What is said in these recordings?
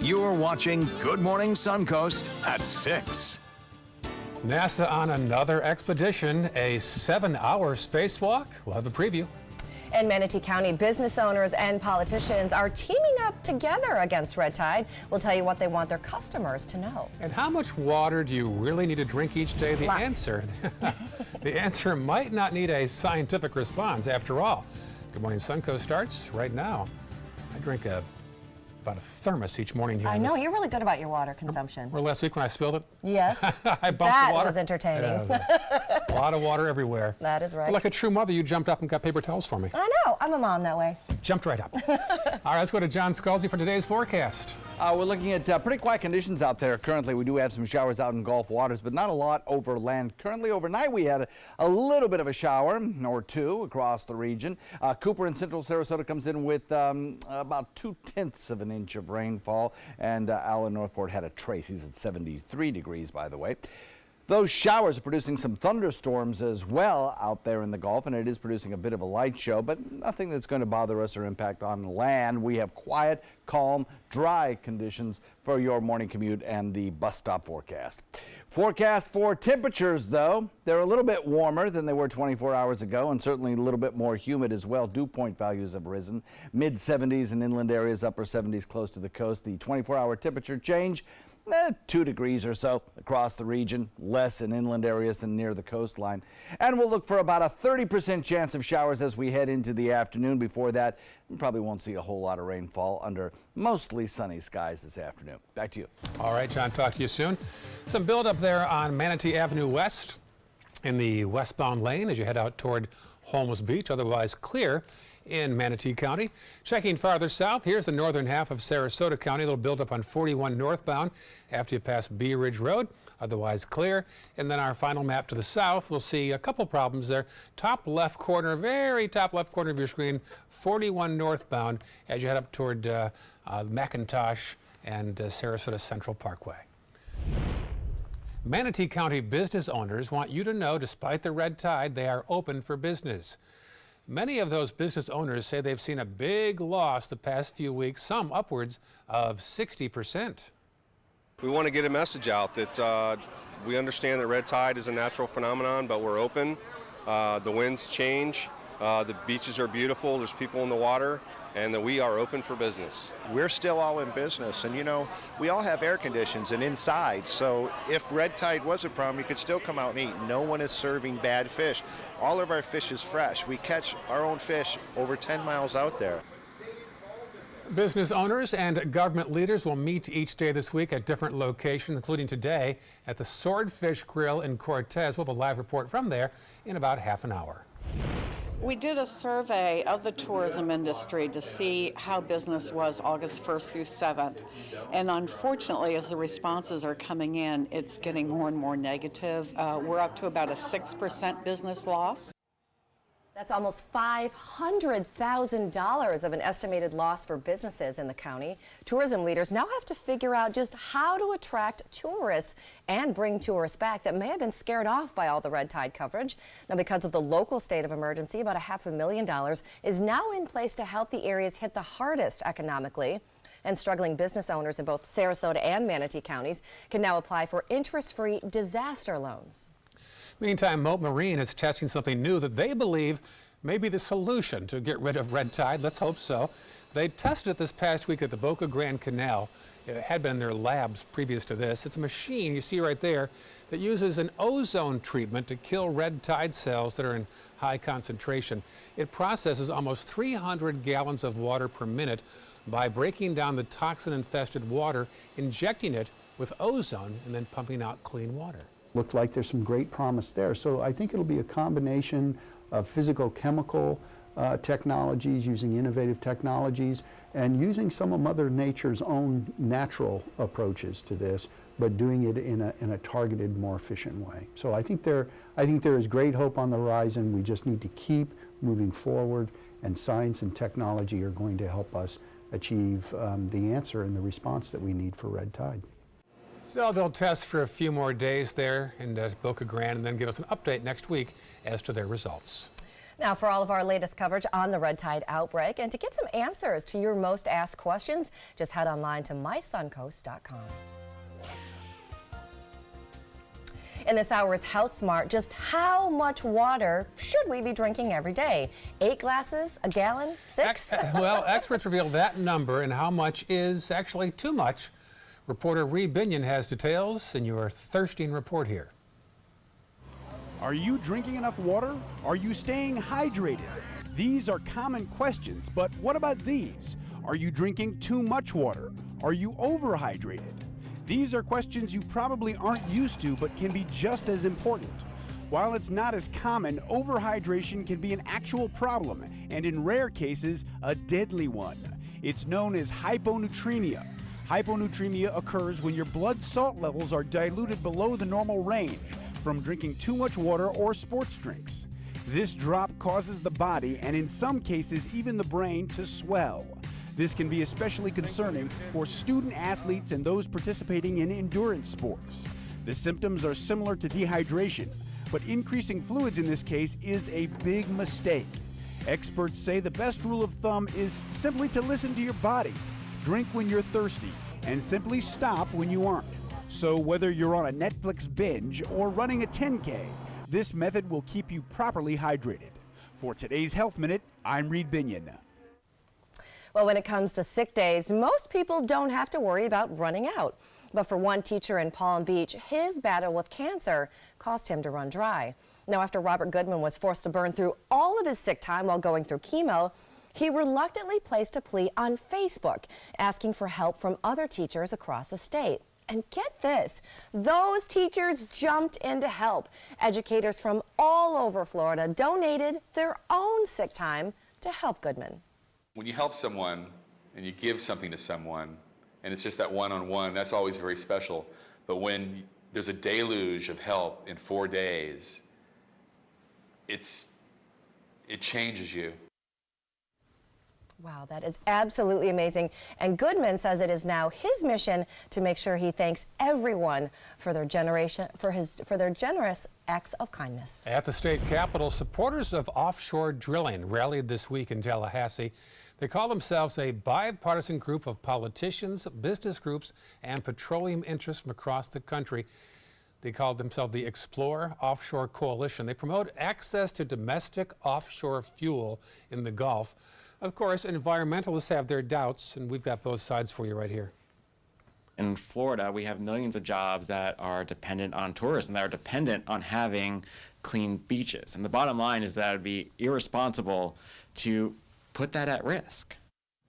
You're watching Good Morning Suncoast at 6. NASA on another expedition, a 7-hour spacewalk. We'll have a preview. In Manatee County, business owners and politicians are teaming up together against red tide. We'll tell you what they want their customers to know. And how much water do you really need to drink each day? The Lots. the answer might not need a scientific response after all. Good Morning Suncoast starts right now. I drink about a thermos each morning here. I know, you're really good about your water consumption. Remember last week when I spilled it? Yes. I bumped That the water. was entertaining. Yeah, a lot of water everywhere. That is right. But like a true mother, you jumped up and got paper towels for me. I know, I'm a mom that way. Jumped right up. All right, let's go to John Scalzi for today's forecast. We're looking at pretty quiet conditions out there currently. We do have some showers out in Gulf waters, but not a lot over land. Currently overnight, we had a little bit of a shower or two across the region. Cooper and Central Sarasota comes in with about 2/10 of an inch of rainfall, and Allen Northport had a trace. He's at 73 degrees, by the way. Those showers are producing some thunderstorms as well out there in the Gulf, and it is producing a bit of a light show, but nothing that's going to bother us or impact on land. We have quiet, calm, dry conditions for your morning commute and the bus stop forecast. Forecast for temperatures, though, they're a little bit warmer than they were 24 hours ago, and certainly a little bit more humid as well. Dew point values have risen. Mid-70s in inland areas, upper 70s close to the coast. The 24-hour temperature change, 2 degrees or so across the region, less in inland areas than near the coastline. And we'll look for about a 30% chance of showers as we head into the afternoon. Before that, we probably won't see a whole lot of rainfall under mostly sunny skies this afternoon. Back to you. All right, John, talk to you soon. Some buildup there on Manatee Avenue West in the westbound lane as you head out toward Holmes Beach, otherwise clear in Manatee County. Checking farther south, here's the northern half of Sarasota County. A little buildup on 41 northbound after you pass Bee Ridge Road, otherwise clear. And then our final map to the south, we'll see a couple problems there. Top left corner, very top left corner of your screen, 41 northbound as you head up toward McIntosh and Sarasota Central Parkway. Manatee County business owners want you to know, despite the red tide, they are open for business. Many of those business owners say they've seen a big loss the past few weeks, some upwards of 60%. We want to get a message out that we understand that red tide is a natural phenomenon, but we're open. The winds change, the beaches are beautiful, there's people in the water, and that we are open for business. We're still all in business, and you know, we all have air conditions and inside, so if red tide was a problem, you could still come out and eat. No one is serving bad fish. All of our fish is fresh. We catch our own fish over 10 miles out there. Business owners and government leaders will meet each day this week at different locations, including today at the Swordfish Grill in Cortez. We'll have a live report from there in about half an hour. We did a survey of the tourism industry to see how business was August 1st through 7th. And unfortunately, as the responses are coming in, it's getting more and more negative. We're up to about a 6% business loss. That's almost $500,000 of an estimated loss for businesses in the county. Tourism leaders now have to figure out just how to attract tourists and bring tourists back that may have been scared off by all the red tide coverage. Now, because of the local state of emergency, about $500,000 is now in place to help the areas hit the hardest economically. And struggling business owners in both Sarasota and Manatee counties can now apply for interest-free disaster loans. Meantime, Moat Marine is testing something new that they believe may be the solution to get rid of red tide. Let's hope so. They tested it this past week at the Boca Grande Canal. It had been in their labs previous to this. It's a machine you see right there that uses an ozone treatment to kill red tide cells that are in high concentration. It processes almost 300 gallons of water per minute by breaking down the toxin-infested water, injecting it with ozone, and then pumping out clean water. Looked like there's some great promise there. So I think it'll be a combination of physical-chemical technologies, using innovative technologies, and using some of Mother Nature's own natural approaches to this, but doing it in a targeted, more efficient way. So I think there is great hope on the horizon. We just need to keep moving forward, and science and technology are going to help us achieve the answer and the response that we need for red tide. So they'll test for a few more days there in Boca Grande and then give us an update next week as to their results. Now, for all of our latest coverage on the red tide outbreak and to get some answers to your most asked questions, just head online to mysuncoast.com. In this hour's Health Smart, just how much water should we be drinking every day? 8 glasses, a gallon, 6? Well, experts reveal that number and how much is actually too much. Reporter Reed Binion has details in your Thirsting Report here. Are you drinking enough water? Are you staying hydrated? These are common questions, but what about these? Are you drinking too much water? Are you overhydrated? These are questions you probably aren't used to, but can be just as important. While it's not as common, overhydration can be an actual problem, and in rare cases, a deadly one. It's known as hyponatremia. Hyponatremia occurs when your blood salt levels are diluted below the normal range from drinking too much water or sports drinks. This drop causes the body, and in some cases even the brain, to swell. This can be especially concerning for student athletes and those participating in endurance sports. The symptoms are similar to dehydration, but increasing fluids in this case is a big mistake. Experts say the best rule of thumb is simply to listen to your body. Drink when you're thirsty, and simply stop when you aren't. So whether you're on a Netflix binge or running a 10K, this method will keep you properly hydrated. For today's Health Minute, I'm Reed Binion. Well, when it comes to sick days, most people don't have to worry about running out. But for one teacher in Palm Beach, his battle with cancer caused him to run dry. Now, after Robert Goodman was forced to burn through all of his sick time while going through chemo, he reluctantly placed a plea on Facebook, asking for help from other teachers across the state. And get this, those teachers jumped in to help. Educators from all over Florida donated their own sick time to help Goodman. When you help someone and you give something to someone, and it's just that one-on-one, that's always very special. But when there's a deluge of help in 4 days, it changes you. Wow, that is absolutely amazing. And Goodman says it is now his mission to make sure he thanks everyone for their generous acts of kindness. At the state capitol, supporters of offshore drilling rallied this week in Tallahassee. They call themselves a bipartisan group of politicians, business groups, and petroleum interests from across the country. They called themselves the Explore Offshore Coalition. They promote access to domestic offshore fuel in the Gulf. Of course, environmentalists have their doubts, and we've got both sides for you right here. In Florida, we have millions of jobs that are dependent on tourism, that are dependent on having clean beaches. And the bottom line is that it would be irresponsible to put that at risk.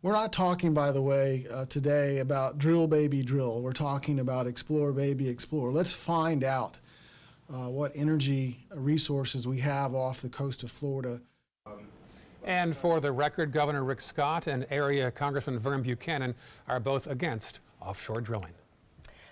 We're not talking, by the way, today about drill, baby, drill. We're talking about explore, baby, explore. Let's find out what energy resources we have off the coast of Florida. And for the record, Governor Rick Scott and area Congressman Vern Buchanan are both against offshore drilling.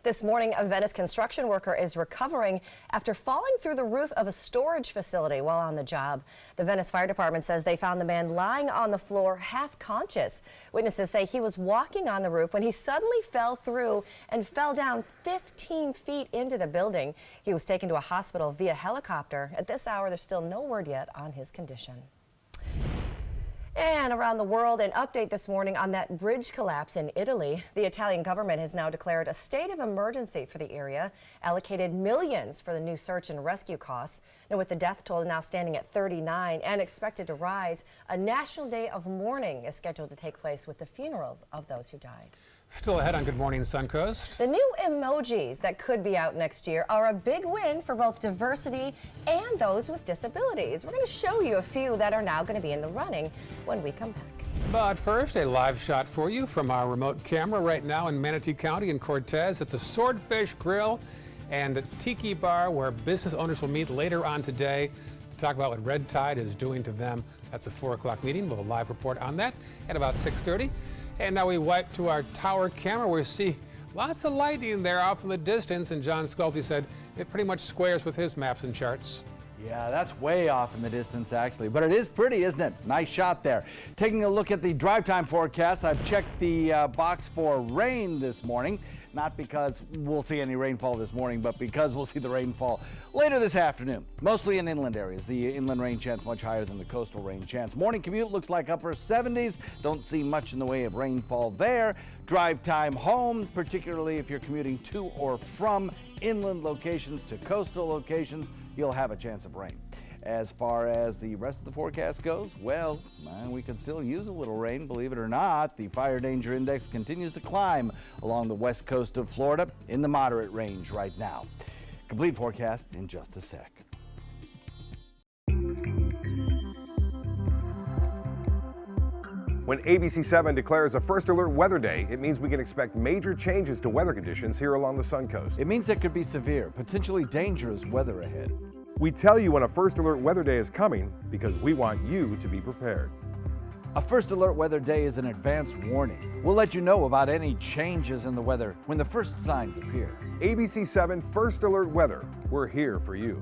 This morning, a Venice construction worker is recovering after falling through the roof of a storage facility while on the job. The Venice Fire Department says they found the man lying on the floor, half conscious. Witnesses say he was walking on the roof when he suddenly fell through and fell down 15 feet into the building. He was taken to a hospital via helicopter. At this hour, there's still no word yet on his condition. And around the world, an update this morning on that bridge collapse in Italy. The Italian government has now declared a state of emergency for the area, allocated millions for the new search and rescue costs. Now, with the death toll now standing at 39 and expected to rise, a national day of mourning is scheduled to take place with the funerals of those who died. Still ahead on Good Morning Suncoast. The new emojis that could be out next year are a big win for both diversity and those with disabilities. We're going to show you a few that are now going to be in the running when we come back. But first, a live shot for you from our remote camera right now in Manatee County in Cortez at the Swordfish Grill and Tiki Bar, where business owners will meet later on today to talk about what red tide is doing to them. That's a 4 o'clock meeting. We'll have a live report on that at about 6:30. And now we wipe to our tower camera where we see lots of lightning there off in the distance, and John Sculsey said it pretty much squares with his maps and charts. Yeah, that's way off in the distance, actually. But it is pretty, isn't it? Nice shot there. Taking a look at the drive time forecast, I've checked the box for rain this morning. Not because we'll see any rainfall this morning, but because we'll see the rainfall later this afternoon. Mostly in inland areas. The inland rain chance much higher than the coastal rain chance. Morning commute looks like upper 70s. Don't see much in the way of rainfall there. Drive time home, particularly if you're commuting to or from inland locations to coastal locations, you'll have a chance of rain. As far as the rest of the forecast goes, well, we could still use a little rain, believe it or not. The fire danger index continues to climb along the west coast of Florida in the moderate range right now. Complete forecast in just a sec. When ABC7 declares a first alert weather day, it means we can expect major changes to weather conditions here along the Suncoast. It means there could be severe, potentially dangerous weather ahead. We tell you when a first alert weather day is coming because we want you to be prepared. A first alert weather day is an advance warning. We'll let you know about any changes in the weather when the first signs appear. ABC7 First Alert Weather. We're here for you.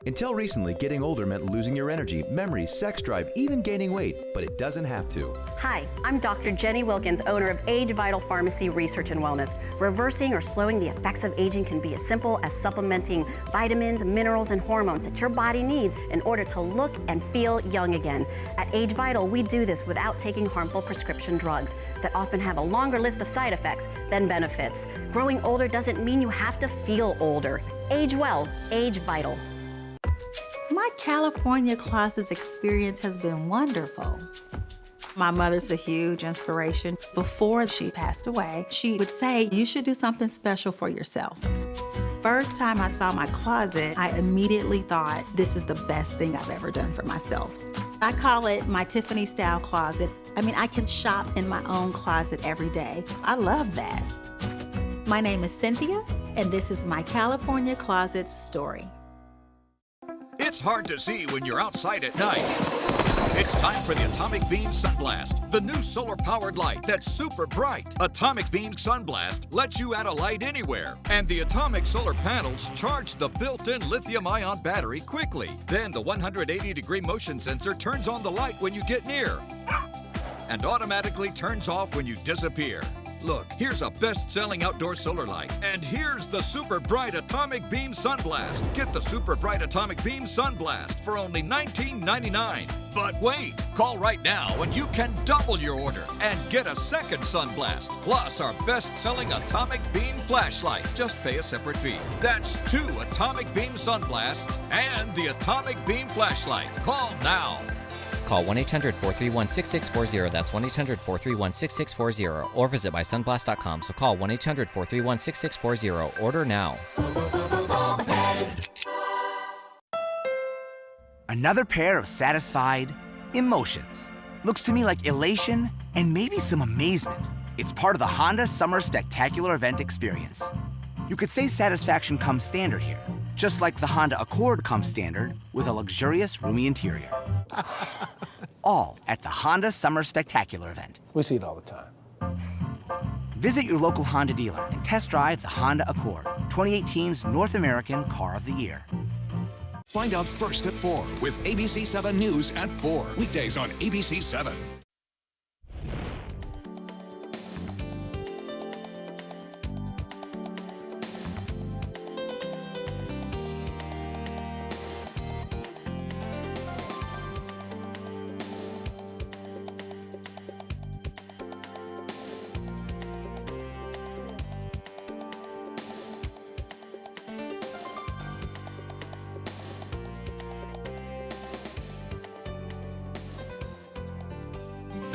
Until recently, getting older meant losing your energy, memory, sex drive, even gaining weight, but it doesn't have to. Hi, I'm Dr. Jenny Wilkins, owner of Age Vital Pharmacy Research and Wellness. Reversing or slowing the effects of aging can be as simple as supplementing vitamins, minerals, and hormones that your body needs in order to look and feel young again. At Age Vital, we do this without taking harmful prescription drugs that often have a longer list of side effects than benefits. Growing older doesn't mean you have to feel older. Age well, Age Vital. My California Closets experience has been wonderful. My mother's a huge inspiration. Before she passed away, she would say, you should do something special for yourself. First time I saw my closet, I immediately thought, this is the best thing I've ever done for myself. I call it my Tiffany style closet. I mean, I can shop in my own closet every day. I love that. My name is Cynthia, and this is my California Closets story. It's hard to see when you're outside at night. It's time for the Atomic Beam Sunblast, the new solar-powered light that's super bright. Atomic Beam Sunblast lets you add a light anywhere, and the atomic solar panels charge the built-in lithium-ion battery quickly. Then the 180-degree motion sensor turns on the light when you get near and automatically turns off when you disappear. Look, here's a best-selling outdoor solar light. And here's the Super Bright Atomic Beam Sunblast. Get the Super Bright Atomic Beam Sunblast for only $19.99. But wait, call right now and you can double your order and get a second Sunblast, plus our best-selling Atomic Beam Flashlight. Just pay a separate fee. That's 2 Atomic Beam Sunblasts and the Atomic Beam Flashlight. Call now. Call 1-800-431-6640. That's 1-800-431-6640. Or visit mysunblast.com. So call 1-800-431-6640. Order now. Another pair of satisfied emotions. Looks to me like elation and maybe some amazement. It's part of the Honda Summer Spectacular Event experience. You could say satisfaction comes standard here, just like the Honda Accord comes standard with a luxurious, roomy interior. All at the Honda Summer Spectacular Event. We see it all the time. Visit your local Honda dealer and test drive the Honda Accord, 2018's North American Car of the Year. Find out first at 4 with ABC 7 News at 4. Weekdays on ABC 7.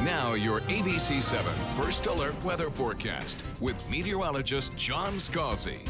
Now your ABC 7 First Alert Weather Forecast with meteorologist John Scalzi.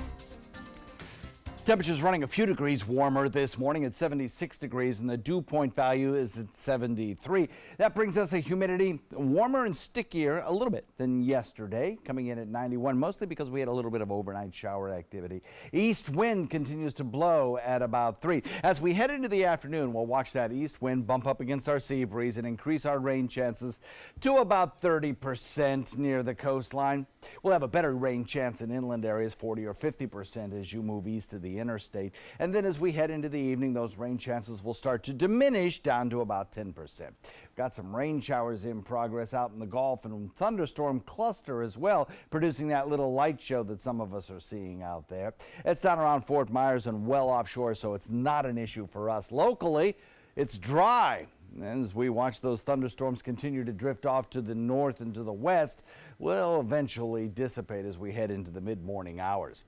Temperatures running a few degrees warmer this morning at 76 degrees, and the dew point value is at 73. That brings us a humidity warmer and stickier a little bit than yesterday, coming in at 91, mostly because we had a little bit of overnight shower activity. East wind continues to blow at about 3. As we head into the afternoon, we'll watch that east wind bump up against our sea breeze and increase our rain chances to about 30% near the coastline. We'll have a better rain chance in inland areas, 40 or 50% as you move east of the the interstate. And then as we head into the evening, those rain chances will start to diminish down to about 10%. Got some rain showers in progress out in the Gulf and thunderstorm cluster as well, producing that little light show that some of us are seeing out there. It's down around Fort Myers and well offshore, so it's not an issue for us. Locally, it's dry. And as we watch those thunderstorms continue to drift off to the north and to the west, will eventually dissipate as we head into the mid-morning hours.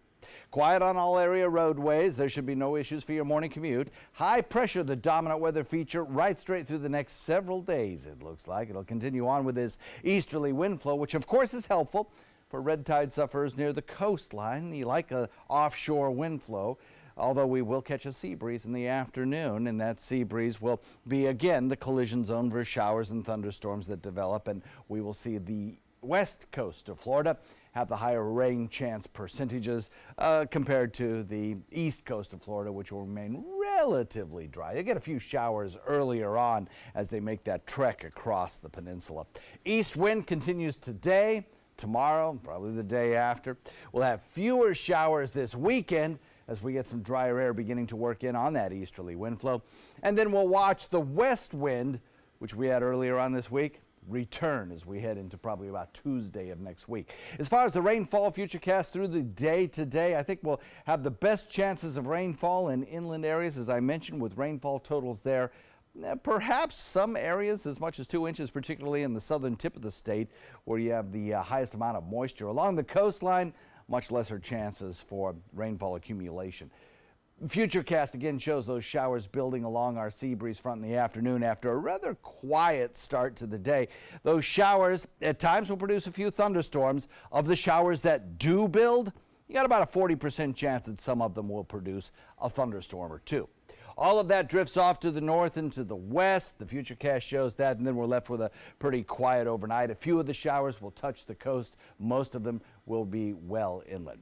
Quiet on all area roadways. There should be no issues for your morning commute. High pressure, the dominant weather feature right straight through the next several days, it looks like. It'll continue on with this easterly wind flow, which of course is helpful for red tide sufferers near the coastline. You like an offshore wind flow. Although we will catch a sea breeze in the afternoon, and that sea breeze will be again the collision zone for showers and thunderstorms that develop, and we will see the west coast of Florida have the higher rain chance percentages compared to the east coast of Florida, which will remain relatively dry. You get a few showers earlier on as they make that trek across the peninsula. East wind continues today, tomorrow, probably the day after. We'll have fewer showers this weekend as we get some drier air beginning to work in on that easterly wind flow. And then we'll watch the west wind, which we had earlier on this week, return as we head into probably about Tuesday of next week. As far as the rainfall futurecast through the day today, I think we'll have the best chances of rainfall in inland areas, as I mentioned, with rainfall totals there. Perhaps some areas as much as 2 inches, particularly in the southern tip of the state, where you have the highest amount of moisture. Along the coastline, much lesser chances for rainfall accumulation. Futurecast again shows those showers building along our sea breeze front in the afternoon after a rather quiet start to the day. Those showers at times will produce a few thunderstorms. Of the showers that do build, you got about a 40% chance that some of them will produce a thunderstorm or two. All of that drifts off to the north and to the west. The Futurecast shows that, and then we're left with a pretty quiet overnight. A few of the showers will touch the coast. Most of them will be well inland.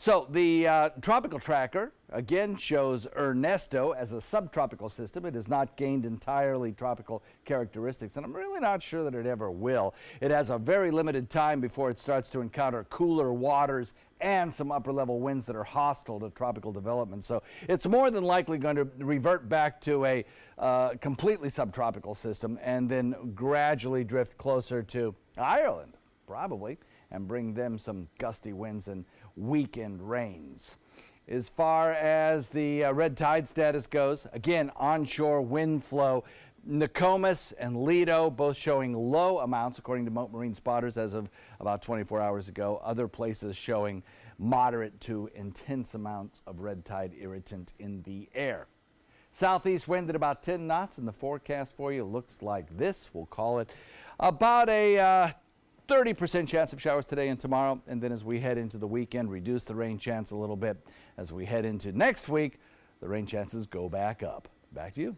So the tropical tracker again shows Ernesto as a subtropical system. It has not gained entirely tropical characteristics, and I'm really not sure that it ever will. It has a very limited time before it starts to encounter cooler waters and some upper level winds that are hostile to tropical development. So it's more than likely going to revert back to a completely subtropical system and then gradually drift closer to Ireland, probably, and bring them some gusty winds and weekend rains. As far as the red tide status goes, again, onshore wind flow. Nokomis and Lido both showing low amounts according to Mote Marine spotters as of about 24 hours ago. Other places showing moderate to intense amounts of red tide irritant in the air. Southeast wind at about 10 knots, and the forecast for you looks like this. We'll call it about a 30% chance of showers today and tomorrow, and then as we head into the weekend, reduce the rain chance a little bit. As we head into next week, the rain chances go back up. Back to you.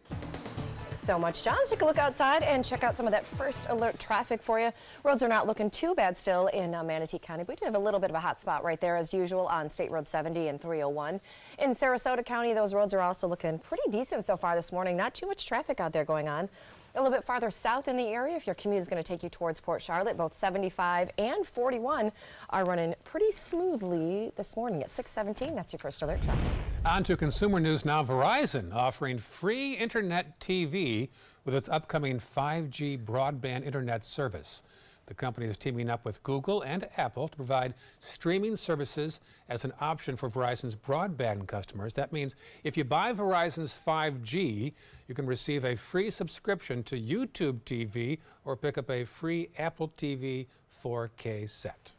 So much, John. Let's take a look outside and check out some of that first alert traffic for you. Roads are not looking too bad still in Manatee County. We do have a little bit of a hot spot right there as usual on State Road 70 and 301. In Sarasota County, those roads are also looking pretty decent so far this morning. Not too much traffic out there going on. A little bit farther south in the area, if your commute is going to take you towards Port Charlotte, both 75 and 41 are running pretty smoothly this morning at 6:17. That's your first alert traffic. On to consumer news now. Verizon offering free internet TV with its upcoming 5G broadband internet service. The company is teaming up with Google and Apple to provide streaming services as an option for Verizon's broadband customers. That means if you buy Verizon's 5G, you can receive a free subscription to YouTube TV or pick up a free Apple TV 4K set.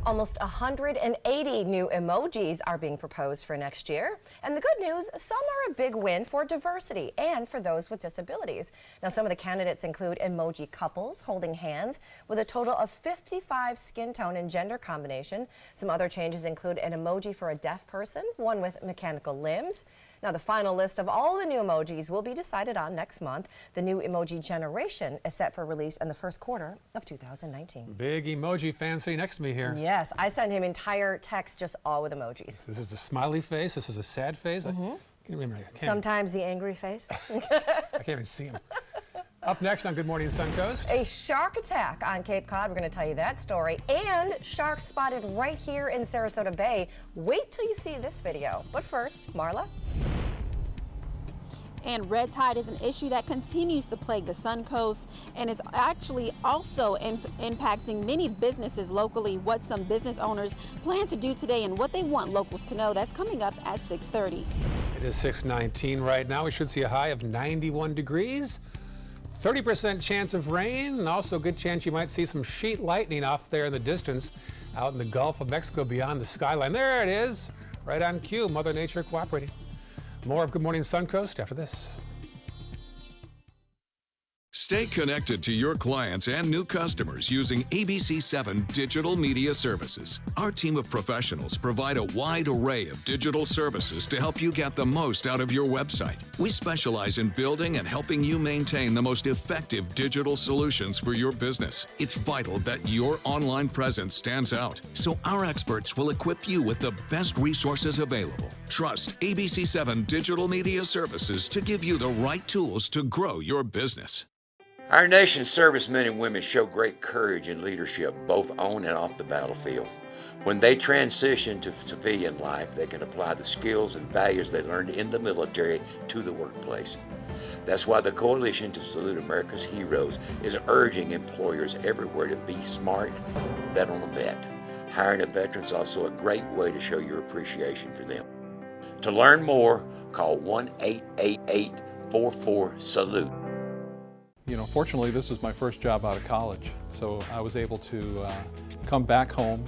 Almost 180 new emojis are being proposed for next year. And the good news, some are a big win for diversity and for those with disabilities. Now, some of the candidates include emoji couples holding hands with a total of 55 skin tone and gender combination. Some other changes include an emoji for a deaf person, one with mechanical limbs. Now, the final list of all the new emojis will be decided on next month. The new emoji generation is set for release in the first quarter of 2019. Big emoji fan sitting next to me here. Yes, I sent him entire text just all with emojis. This is a smiley face. This is a sad face. I can't remember. Sometimes the angry face. I can't even see him. Up next on Good Morning Suncoast. A shark attack on Cape Cod. We're going to tell you that story. And sharks spotted right here in Sarasota Bay. Wait till you see this video. But first, Marla. And red tide is an issue that continues to plague the Suncoast, and it's actually also impacting many businesses locally. What some business owners plan to do today and what they want locals to know, that's coming up at 6:30. It is 6:19 right now. We should see a high of 91 degrees. 30% chance of rain, and also a good chance you might see some sheet lightning off there in the distance out in the Gulf of Mexico beyond the skyline. There it is, right on cue. Mother Nature cooperating. More of Good Morning Suncoast after this. Stay connected to your clients and new customers using ABC7 Digital Media Services. Our team of professionals provide a wide array of digital services to help you get the most out of your website. We specialize in building and helping you maintain the most effective digital solutions for your business. It's vital that your online presence stands out, so our experts will equip you with the best resources available. Trust ABC7 Digital Media Services to give you the right tools to grow your business. Our nation's servicemen and women show great courage and leadership both on and off the battlefield. When they transition to civilian life, they can apply the skills and values they learned in the military to the workplace. That's why the Coalition to Salute America's Heroes is urging employers everywhere to be smart, bet on a vet. Hiring a veteran is also a great way to show your appreciation for them. To learn more, call 1-888-44-SALUTE. You know, fortunately, this was my first job out of college, so I was able to come back home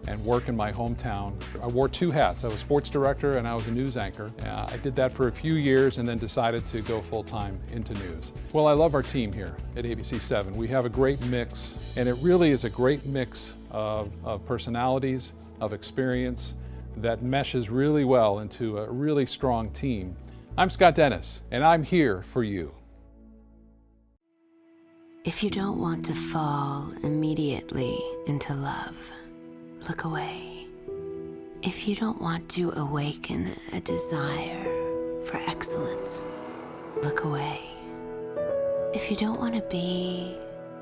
and work in my hometown. I wore two hats. I was sports director and I was a news anchor. I did that for a few years and then decided to go full-time into news. Well, I love our team here at ABC7. We have a great mix, and it really is a great mix of personalities, of experience that meshes really well into a really strong team. I'm Scott Dennis, and I'm here for you. If you don't want to fall immediately into love, look away. If you don't want to awaken a desire for excellence, look away. If you don't want to be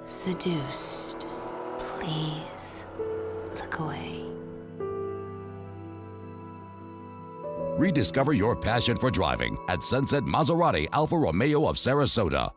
seduced, please look away. Rediscover your passion for driving at Sunset Maserati Alfa Romeo of Sarasota.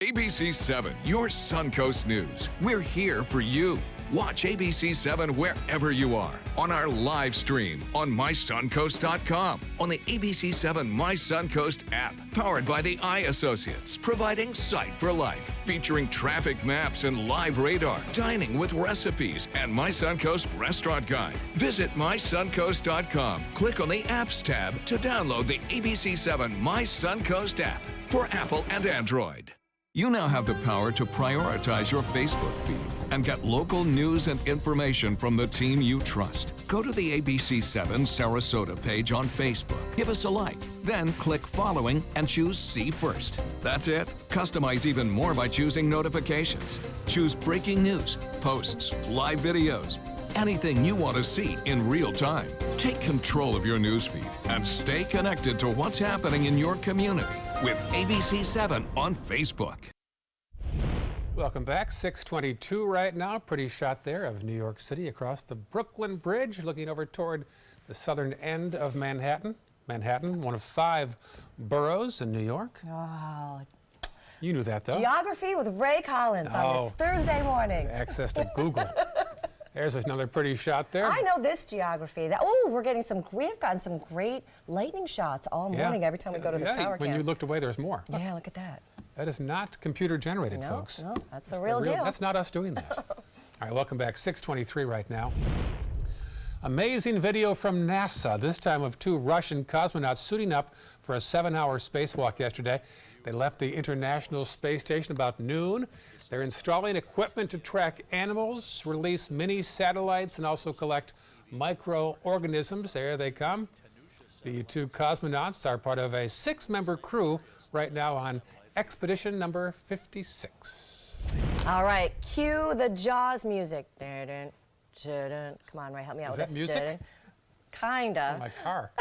ABC7, your Suncoast News. We're here for you. Watch ABC7 wherever you are, on our live stream, on mysuncoast.com, on the ABC7 My Suncoast app, powered by the Eye Associates, providing sight for life, featuring traffic maps and live radar, dining with recipes, and My Suncoast Restaurant Guide. Visit mysuncoast.com. Click on the Apps tab to download the ABC7 My Suncoast app for Apple and Android. You now have the power to prioritize your Facebook feed and get local news and information from the team you trust. Go to the ABC7 Sarasota page on Facebook. Give us a like, then click following and choose See First. That's it. Customize even more by choosing notifications. Choose breaking news, posts, live videos, anything you want to see in real time. Take control of your newsfeed and stay connected to what's happening in your community with ABC7 on Facebook. Welcome back. 6:22 right now. Pretty shot there of New York City across the Brooklyn Bridge, looking over toward the southern end of Manhattan. Manhattan, one of 5 boroughs in New York. Oh. You knew that, though. Geography with Ray Collins on this Thursday morning. Access to Google. There's another pretty shot there. I know this geography. We've gotten some great lightning shots all morning every time we go to this tower When cam. you looked away, there's more. Yeah, look at that. That is not computer generated, folks. No, that's a real deal. That's not us doing that. All right, welcome back. 6:23 right now. Amazing video from NASA, this time of 2 Russian cosmonauts suiting up for a 7-hour spacewalk yesterday. They left the International Space Station about noon. They're installing equipment to track animals, release mini satellites, and also collect microorganisms. There they come. The 2 cosmonauts are part of a 6-member crew right now on expedition number 56. All right, cue the Jaws music. Come on, Ray, help me out with this. Is that music? Kinda. My car.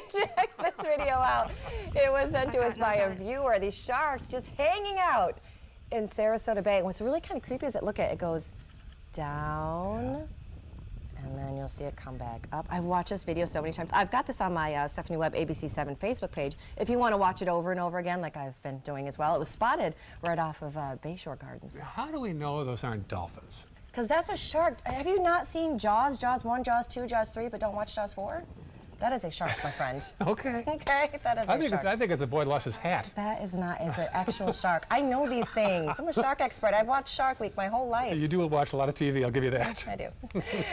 Check this video out. It was sent to us by a viewer. These sharks just hanging out in Sarasota Bay. And what's really kind of creepy is that, look at it, it goes down, and then you'll see it come back up. I've watched this video so many times. I've got this on my Stephanie Webb ABC7 Facebook page. If you want to watch it over and over again, like I've been doing as well. It was spotted right off of Bayshore Gardens. How do we know those aren't dolphins? Because that's a shark. Have you not seen Jaws? Jaws 1, Jaws 2, Jaws 3, but don't watch Jaws 4? That is a shark, my friend. Okay. Okay, that is a shark. I think it's a Boyd Lush's hat. That is not, it's an actual shark. I know these things. I'm a shark expert. I've watched Shark Week my whole life. You do watch a lot of TV, I'll give you that. I do.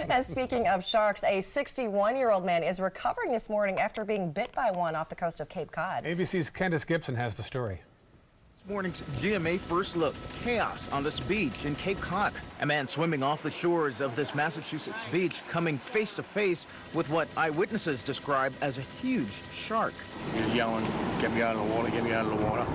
And speaking of sharks, a 61-year-old man is recovering this morning after being bit by one off the coast of Cape Cod. ABC's Candace Gibson has the story. This morning's GMA First Look. Chaos on this beach in Cape Cod. A man swimming off the shores of this Massachusetts beach coming face to face with what eyewitnesses describe as a huge shark. You're yelling, get me out of the water, get me out of the water.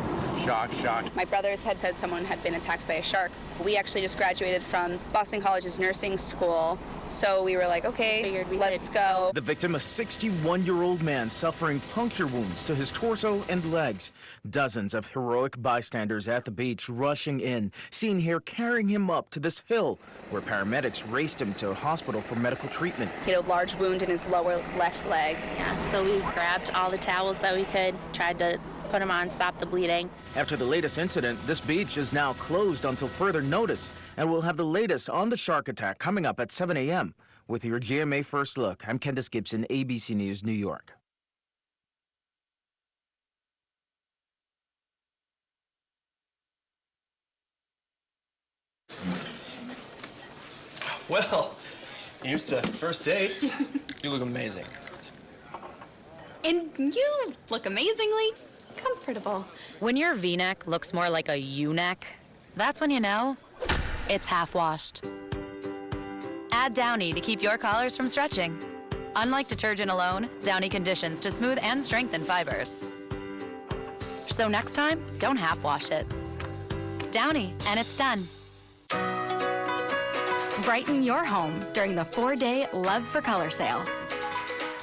Shark, shark. My brothers had said someone had been attacked by a shark. We actually just graduated from Boston College's nursing school, so we were like, okay, let's go. The victim, a 61-year-old man suffering puncture wounds to his torso and legs. Dozens of heroic bystanders at the beach rushing in, seen here carrying him up to this hill, where paramedics raced him to a hospital for medical treatment. He had a large wound in his lower left leg. Yeah, so we grabbed all the towels that we could, tried to put them on, stop the bleeding. After the latest incident, this beach is now closed until further notice, and we'll have the latest on the shark attack coming up at 7 a.m. With your GMA First Look, I'm Candace Gibson, ABC News, New York. Well, here's to first dates. You look amazing. And you look amazingly comfortable. When your V-neck looks more like a U-neck, that's when you know it's half-washed. Add Downy to keep your collars from stretching. Unlike detergent alone, Downy conditions to smooth and strengthen fibers. So next time, don't half-wash it. Downy, and it's done. Brighten your home during the 4-day Love for Color sale.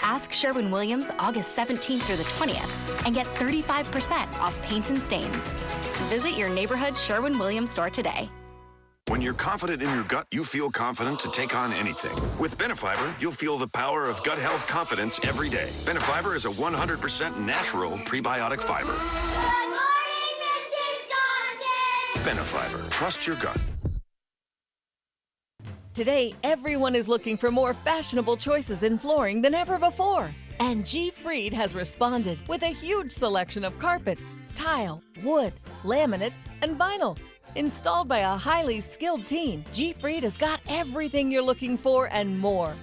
Ask Sherwin-Williams August 17th through the 20th and get 35% off paints and stains. Visit your neighborhood Sherwin-Williams store today. When you're confident in your gut, you feel confident to take on anything. With Benefiber, you'll feel the power of gut health confidence every day. Benefiber is a 100% natural prebiotic fiber. Good morning, Mrs. Johnson! Benefiber. Trust your gut. Today, everyone is looking for more fashionable choices in flooring than ever before. And G. Fried has responded with a huge selection of carpets, tile, wood, laminate, and vinyl. Installed by a highly skilled team, G. Fried has got everything you're looking for and more.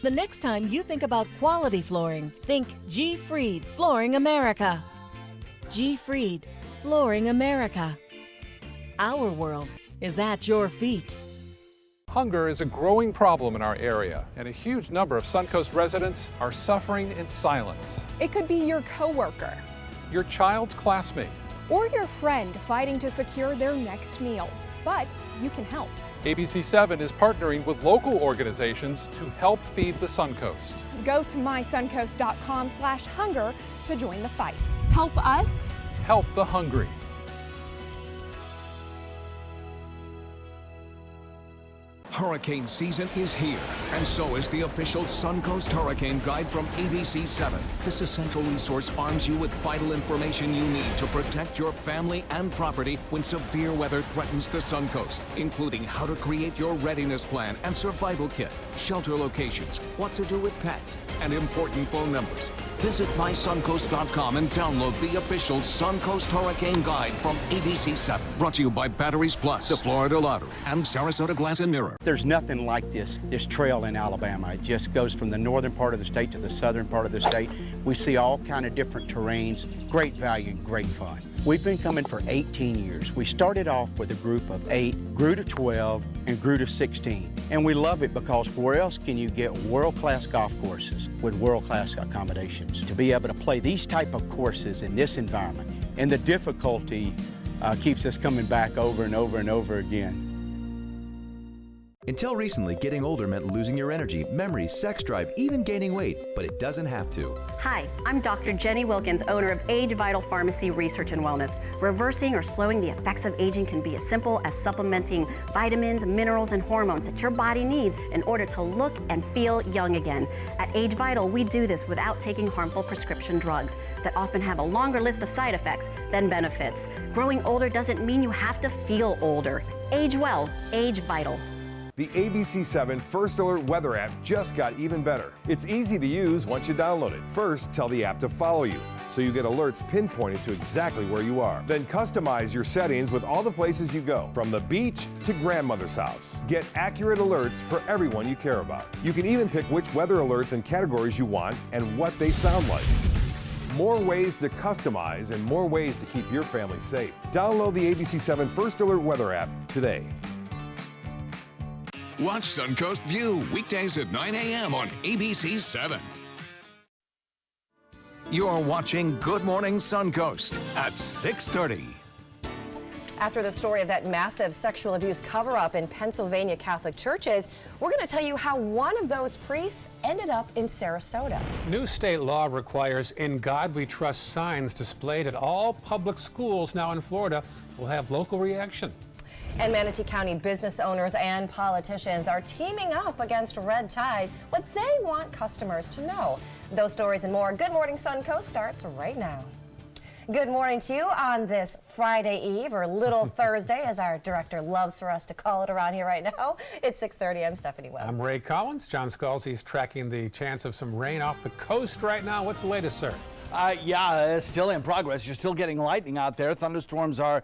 The next time you think about quality flooring, think G. Fried Flooring America. G. Fried Flooring America. Our world is at your feet. Hunger is a growing problem in our area, and a huge number of Suncoast residents are suffering in silence. It could be your coworker, your child's classmate, or your friend fighting to secure their next meal. But you can help. ABC7 is partnering with local organizations to help feed the Suncoast. Go to mysuncoast.com/hunger to join the fight. Help us. Help the hungry. Hurricane season is here, and so is the official Suncoast Hurricane Guide from ABC7. This essential resource arms you with vital information you need to protect your family and property when severe weather threatens the Suncoast, including how to create your readiness plan and survival kit, shelter locations, what to do with pets, and important phone numbers. Visit mysuncoast.com and download the official Suncoast Hurricane Guide from ABC7. Brought to you by Batteries Plus, the Florida Lottery, and Sarasota Glass and Mirror. There's nothing like this trail in Alabama. It just goes from the northern part of the state to the southern part of the state. We see all kind of different terrains, great value, great fun. We've been coming for 18 years. We started off with a group of 8, grew to 12, and grew to 16. And we love it because where else can you get world-class golf courses with world-class accommodations? To be able to play these type of courses in this environment, and the difficulty keeps us coming back over and over and over again. Until recently, getting older meant losing your energy, memory, sex drive, even gaining weight, but it doesn't have to. Hi, I'm Dr. Jenny Wilkins, owner of Age Vital Pharmacy Research and Wellness. Reversing or slowing the effects of aging can be as simple as supplementing vitamins, minerals, and hormones that your body needs in order to look and feel young again. At Age Vital, we do this without taking harmful prescription drugs that often have a longer list of side effects than benefits. Growing older doesn't mean you have to feel older. Age well, Age Vital. The ABC7 First Alert weather app just got even better. It's easy to use once you download it. First, tell the app to follow you, so you get alerts pinpointed to exactly where you are. Then customize your settings with all the places you go, from the beach to grandmother's house. Get accurate alerts for everyone you care about. You can even pick which weather alerts and categories you want and what they sound like. More ways to customize and more ways to keep your family safe. Download the ABC7 First Alert weather app today. Watch Suncoast View weekdays at 9 a.m. on ABC 7. You're watching Good Morning Suncoast at 6:30. After the story of that massive sexual abuse cover-up in Pennsylvania Catholic churches, we're going to tell you how one of those priests ended up in Sarasota. New state law requires "In God We Trust" signs displayed at all public schools now in Florida will have local reaction. And Manatee County business owners and politicians are teaming up against red tide, what they want customers to know. Those stories and more. Good Morning Suncoast starts right now. Good morning to you on this Friday Eve, or Little Thursday, as our director loves for us to call it around here right now. It's 6:30. I'm Stephanie Webb. I'm Ray Collins. John Scalzi's tracking the chance of some rain off the coast right now. What's the latest, sir? Yeah, it's still in progress. You're still getting lightning out there. Thunderstorms are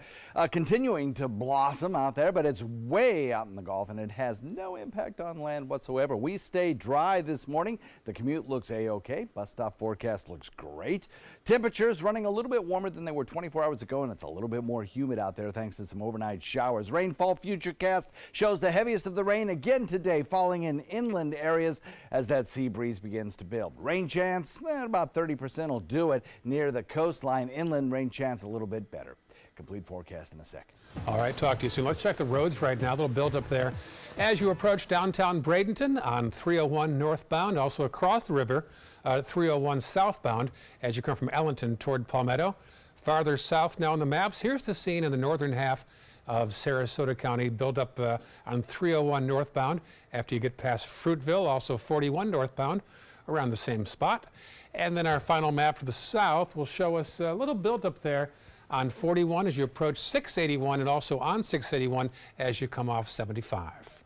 continuing to blossom out there, but it's way out in the Gulf, and it has no impact on land whatsoever. We stay dry this morning. The commute looks a-okay. Bus stop forecast looks great. Temperatures running a little bit warmer than they were 24 hours ago, and it's a little bit more humid out there thanks to some overnight showers. Rainfall futurecast shows the heaviest of the rain again today, falling in inland areas as that sea breeze begins to build. Rain chance, about 30% will do it. Near the coastline, inland rain chance a little bit better. Complete forecast in a second. All right, talk to you soon. Let's check the roads right now. A little build up there as you approach downtown Bradenton on 301 northbound, also across the river, 301 southbound as you come from Ellenton toward Palmetto. Farther south now on the maps, here's the scene in the northern half of Sarasota County. Build up on 301 northbound after you get past Fruitville, also 41 northbound around the same spot. And then our final map to the south will show us a little buildup there on 41 as you approach 681 and also on 681 as you come off 75.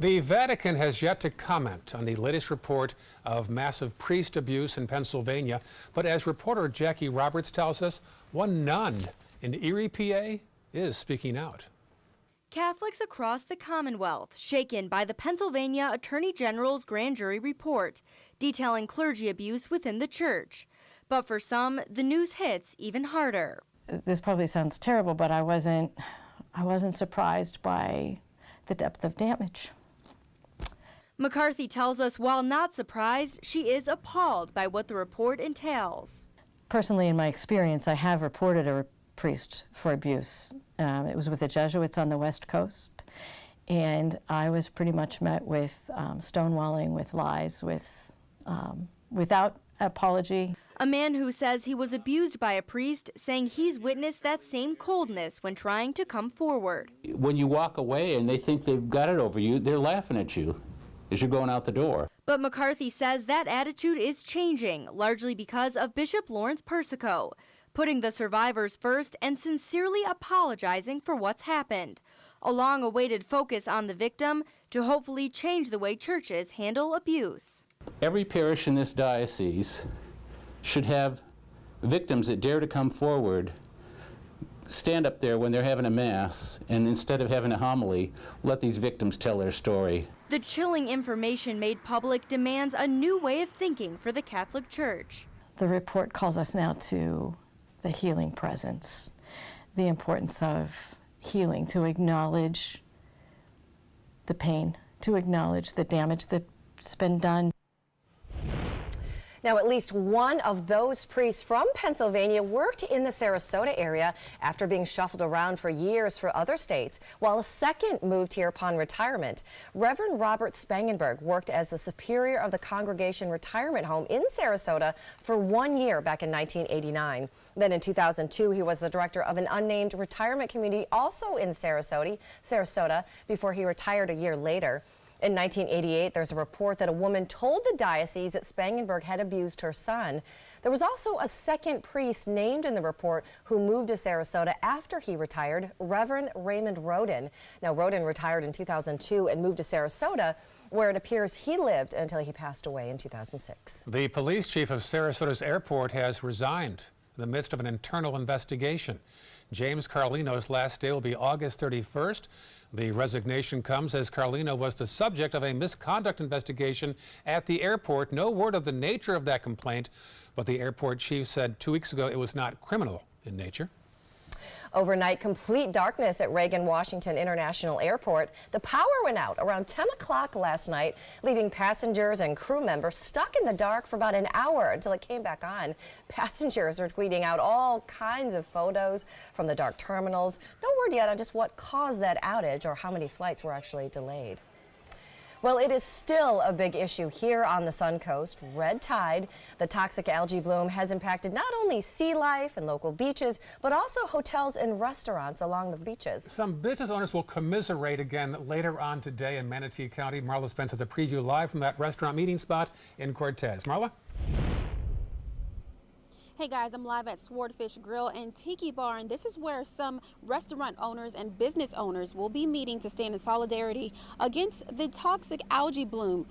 The Vatican has yet to comment on the latest report of massive priest abuse in Pennsylvania, but as reporter Jackie Roberts tells us, one nun in Erie, PA is speaking out. Catholics across the Commonwealth shaken by the Pennsylvania Attorney General's grand jury report detailing clergy abuse within the church. But for some, the news hits even harder. This probably sounds terrible, but I wasn't surprised by the depth of damage. McCarthy tells us while not surprised, she is appalled by what the report entails. Personally, in my experience, I have reported a priest for abuse. It was with the Jesuits on the West Coast, and I was pretty much met with stonewalling, with lies, without apology. A man who says he was abused by a priest, saying he's witnessed that same coldness when trying to come forward. When you walk away and they think they've got it over you, they're laughing at you as you're going out the door. But McCarthy says that attitude is changing, largely because of Bishop Lawrence Persico, putting the survivors first and sincerely apologizing for what's happened. A long-awaited focus on the victim to hopefully change the way churches handle abuse. Every parish in this diocese should have victims that dare to come forward, stand up there when they're having a mass, and instead of having a homily, let these victims tell their story. The chilling information made public demands a new way of thinking for the Catholic Church. The report calls us now to the healing presence, the importance of healing, to acknowledge the pain, to acknowledge the damage that's been done. Now, at least one of those priests from Pennsylvania worked in the Sarasota area after being shuffled around for years for other states, while a second moved here upon retirement. Reverend Robert Spangenberg worked as the superior of the Congregation Retirement Home in Sarasota for 1 year back in 1989. Then in 2002, he was the director of an unnamed retirement community also in Sarasota before he retired a year later. In 1988, there's a report that a woman told the diocese that Spangenberg had abused her son. There was also a second priest named in the report who moved to Sarasota after he retired, Reverend Raymond Roden. Now, Roden retired in 2002 and moved to Sarasota, where it appears he lived until he passed away in 2006. The police chief of Sarasota's airport has resigned in the midst of an internal investigation. James Carlino's last day will be August 31st. The resignation comes as Carlino was the subject of a misconduct investigation at the airport. No word of the nature of that complaint, but the airport chief said 2 weeks ago it was not criminal in nature. Overnight, complete darkness at Reagan-Washington International Airport. The power went out around 10 o'clock last night, leaving passengers and crew members stuck in the dark for about an hour until it came back on. Passengers are tweeting out all kinds of photos from the dark terminals. No word yet on just what caused that outage or how many flights were actually delayed. Well, it is still a big issue here on the Suncoast. Red tide, the toxic algae bloom, has impacted not only sea life and local beaches, but also hotels and restaurants along the beaches. Some business owners will commiserate again later on today in Manatee County. Marla Spence has a preview live from that restaurant meeting spot in Cortez. Marla? Hey guys, I'm live at Swordfish Grill and Tiki Bar, and this is where some restaurant owners and business owners will be meeting to stand in solidarity against the toxic algae bloom.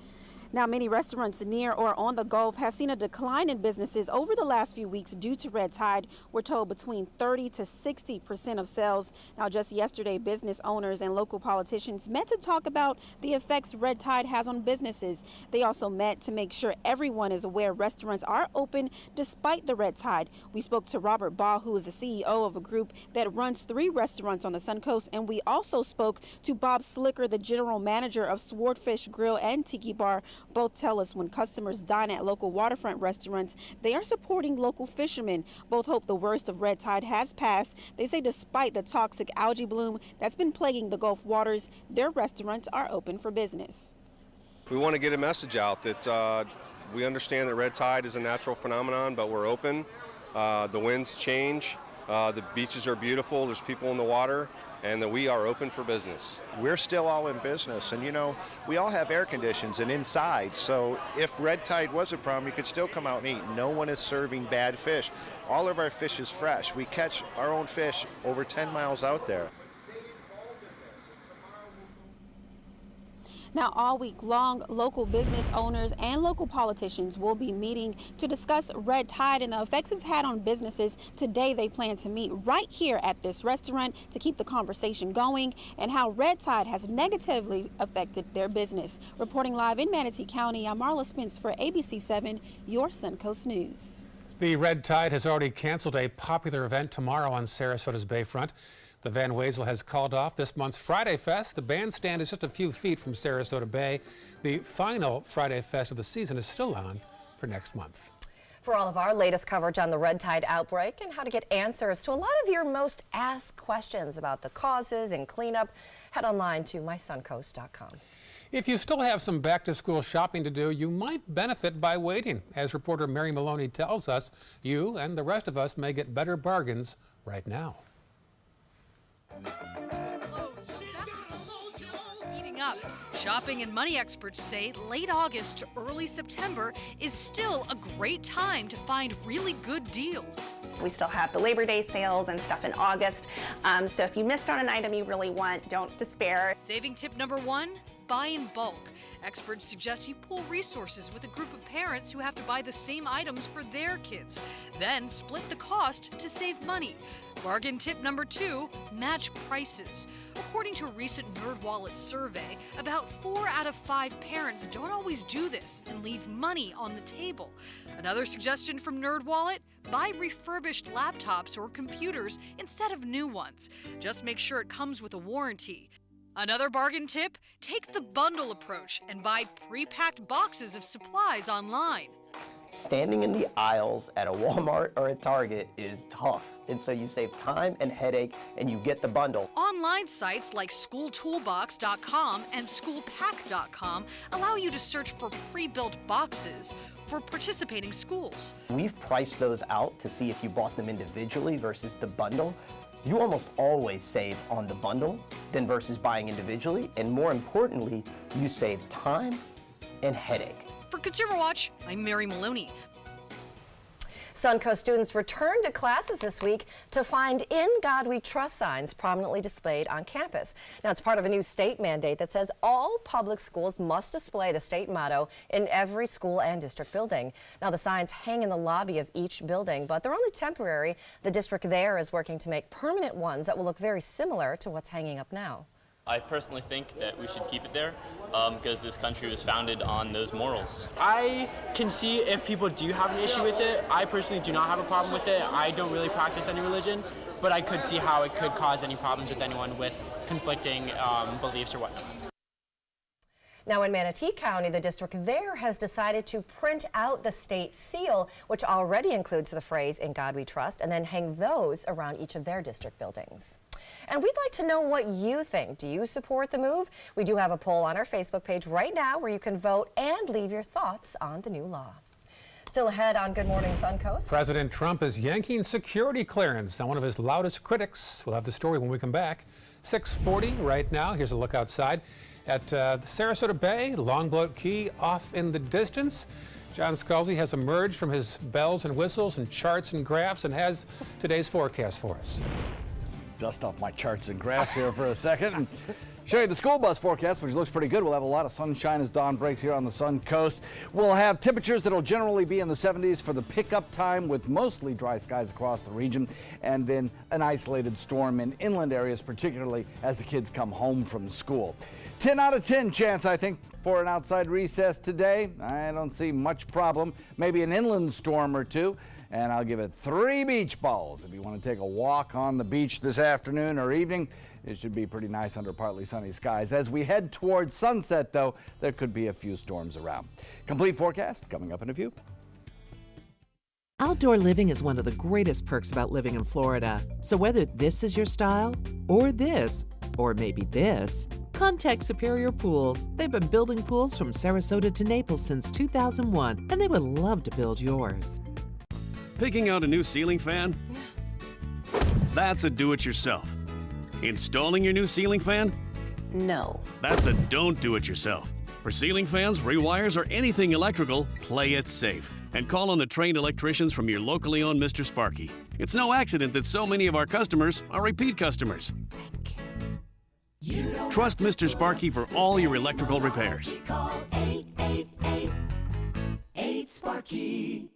Now, many restaurants near or on the Gulf have seen a decline in businesses over the last few weeks due to red tide. We're told between 30 to 60% of sales. Now, just yesterday, business owners and local politicians met to talk about the effects red tide has on businesses. They also met to make sure everyone is aware restaurants are open despite the red tide. We spoke to Robert Baugh, who is the CEO of a group that runs 3 restaurants on the Suncoast, and we also spoke to Bob Slicker, the general manager of Swordfish Grill and Tiki Bar. Both tell us when customers dine at local waterfront restaurants, they are supporting local fishermen. Both hope the worst of red tide has passed. They say despite the toxic algae bloom that's been plaguing the Gulf waters, their restaurants are open for business. We want to get a message out that we understand that red tide is a natural phenomenon, but we're open. The winds change. The beaches are beautiful. There's people in the water. And that we are open for business. We're still all in business, and you know, we all have air conditions and inside, so if red tide was a problem, you could still come out and eat. No one is serving bad fish. All of our fish is fresh. We catch our own fish over 10 miles out there. Now, all week long, local business owners and local politicians will be meeting to discuss red tide and the effects it's had on businesses. Today, they plan to meet right here at this restaurant to keep the conversation going and how red tide has negatively affected their business. Reporting live in Manatee County, I'm Marla Spence for ABC 7, your Suncoast News. The red tide has already canceled a popular event tomorrow on Sarasota's Bayfront. The Van Wezel has called off this month's Friday Fest. The bandstand is just a few feet from Sarasota Bay. The final Friday Fest of the season is still on for next month. For all of our latest coverage on the red tide outbreak and how to get answers to a lot of your most asked questions about the causes and cleanup, head online to mysuncoast.com. If you still have some back-to-school shopping to do, you might benefit by waiting. As reporter Mary Maloney tells us, you and the rest of us may get better bargains right now. Speeding up. Shopping and money experts say late August to early September is still a great time to find really good deals. We still have the Labor Day sales and stuff in August. So if you missed on an item you really want, don't despair. Saving tip number 1, buy in bulk. Experts suggest you pool resources with a group of parents who have to buy the same items for their kids. Then split the cost to save money. Bargain tip number 2, match prices. According to a recent NerdWallet survey, about 4 out of 5 parents don't always do this and leave money on the table. Another suggestion from NerdWallet, buy refurbished laptops or computers instead of new ones. Just make sure it comes with a warranty. Another bargain tip, take the bundle approach and buy pre-packed boxes of supplies online. standing in the aisles at a Walmart or a Target is tough. And so you save time and headache and you get the bundle. Online sites like schooltoolbox.com and schoolpack.com allow you to search for pre-built boxes for participating schools. We've priced those out to see if you bought them individually versus the bundle. You almost always save on the bundle than versus buying individually. And more importantly, you save time and headache. For Consumer Watch, I'm Mary Maloney. Suncoast students returned to classes this week to find "In God We Trust" signs prominently displayed on campus. Now, it's part of a new state mandate that says all public schools must display the state motto in every school and district building. Now, the signs hang in the lobby of each building, but they're only temporary. The district there is working to make permanent ones that will look very similar to what's hanging up now. I personally think that we should keep it there because this country was founded on those morals. I can see if people do have an issue with it. I personally do not have a problem with it. I don't really practice any religion, but I could see how it could cause any problems with anyone with conflicting beliefs or whatnot. Now, in Manatee County, the district there has decided to print out the state seal, which already includes the phrase "In God We Trust," and then hang those around each of their district buildings. And we'd like to know what you think. Do you support the move? We do have a poll on our Facebook page right now where you can vote and leave your thoughts on the new law. Still ahead on Good Morning Suncoast. President Trump is yanking security clearance on one of his loudest critics. We'll have the story when we come back. 6:40 right now. Here's a look outside at the Sarasota Bay, Longboat Key off in the distance. John Scalzi has emerged from his bells and whistles and charts and graphs and has today's forecast for us. Dust off my charts and graphs here for a second and show you the school bus forecast, which looks pretty good. We'll have a lot of sunshine as dawn breaks here on the Sun Coast. We'll have temperatures that will generally be in the 70s for the pickup time with mostly dry skies across the region, and then an isolated storm in inland areas, particularly as the kids come home from school. 10 out of 10 chance, I think, for an outside recess today. I don't see much problem. Maybe an inland storm or two. And I'll give it 3 beach balls. If you want to take a walk on the beach this afternoon or evening, it should be pretty nice under partly sunny skies. As we head towards sunset, though, there could be a few storms around. Complete forecast coming up in a few. Outdoor living is one of the greatest perks about living in Florida. So whether this is your style, or this, or maybe this, contact Superior Pools. They've been building pools from Sarasota to Naples since 2001, and they would love to build yours. Picking out a new ceiling fan? That's a do-it-yourself. Installing your new ceiling fan? No. That's a don't do it yourself. For ceiling fans, rewires, or anything electrical, play it safe. And call on the trained electricians from your locally owned Mr. Sparky. It's no accident that so many of our customers are repeat customers. Trust Mr. Sparky for all your electrical repairs. Call 888-8-SPARKY.